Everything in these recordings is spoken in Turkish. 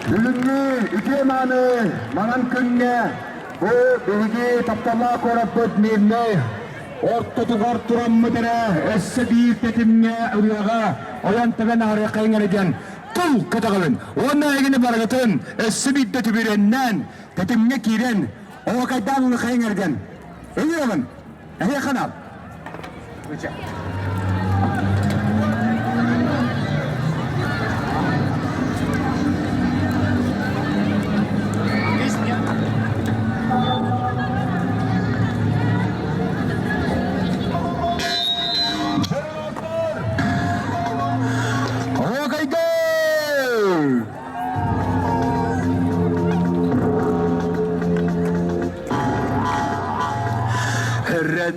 Бүгүнкү икеманы манан күнне bu bilgi taptama korabıt mirne orta tugar turan mıdere esse bir tetimne ürüyaga oyan teben ağrıya kayıngergen kul katakalın ona egini barakatın esse bir tetibirenden tetimne kiren o kaydan onu kayıngergen ürüyagan ehe kanal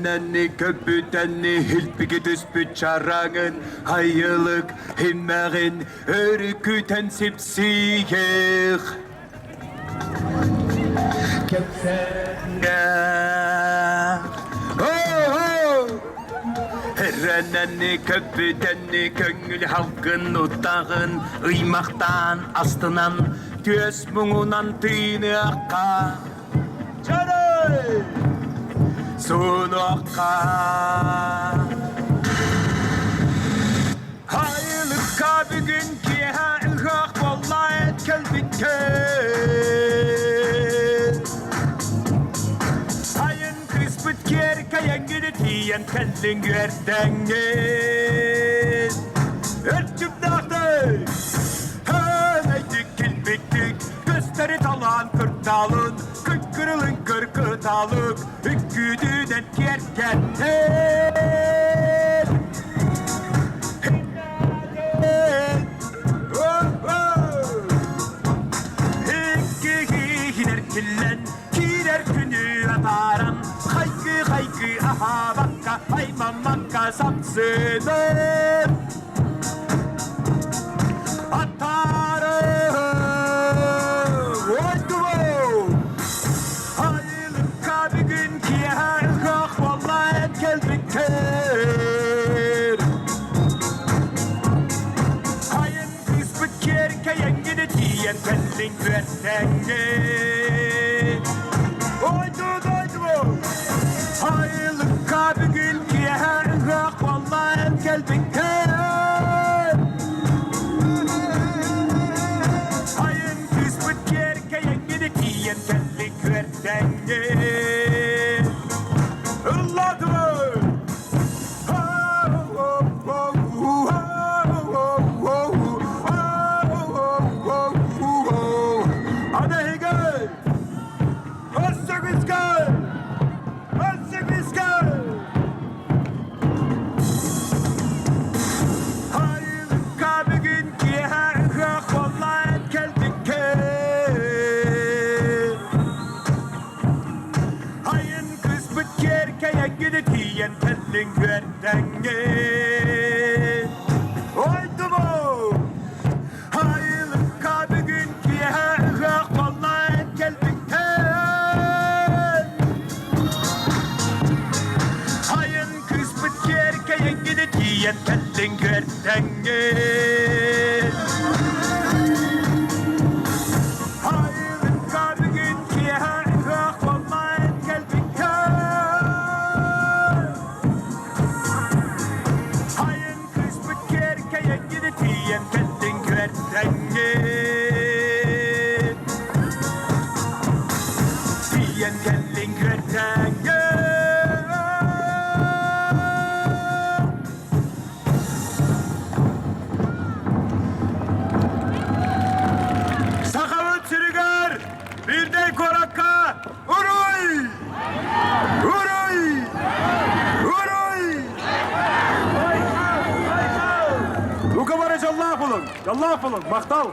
Renenni köpütenni hilpigi düspüt çarağın hayılık himmeğin örküten sipsiyek kepsenge Renenni köpütenni köngül halkın utağın ıymaktan astınan töz muğunan tıyını akka Çaray! Sunokka Hayırlıkka bugünkü hak vallahi etkeldikke Hayın kısmıt kerkayan gidetiyen kendin güerdengin Örtüm dağdı Höneydik kilbiktik Gösteri talan kırtalın Kırkırılın kırkıtalık Hükküdüden kerken Hinerkillen Kirer günü ataran Haykı haykı aha bakka Hayman makka sapsıdır Atarım Oydu Hayırlıkka bir gün ki hak vallahi et gelmektir Hayın kısmıt kerkeyen gidi diyen kendin güvertengin Oydu Hayırlıkka bir gün ki hak vallahi et gelmektir Hayın kısmıt kerkeyen gidi diyen kendin güvertengin Allah'ım Hadi gel Özsünüz gel Özsünüz gel Hayırlıkka bir gün ki hak vallahi geldik Hayın kısmıt kerkeye gidetiyen kendin güerdengin Oydu mu? Hayırlıkka bir gün ki hak vallahi geldik Hayın kısmıt kerkeye gidetiyen kendin güerdengin Hayırlıkka bir gün ki hak vallahi geldik Hayın kısmıt kerkeye gidetiyen kendin güerdengin Diyen kendin güerdengin Sakalı çürüger bir de korakka Uruy! Uruy! Uruy! Bu kadar Allah bulun. Allah bulun. Maktal.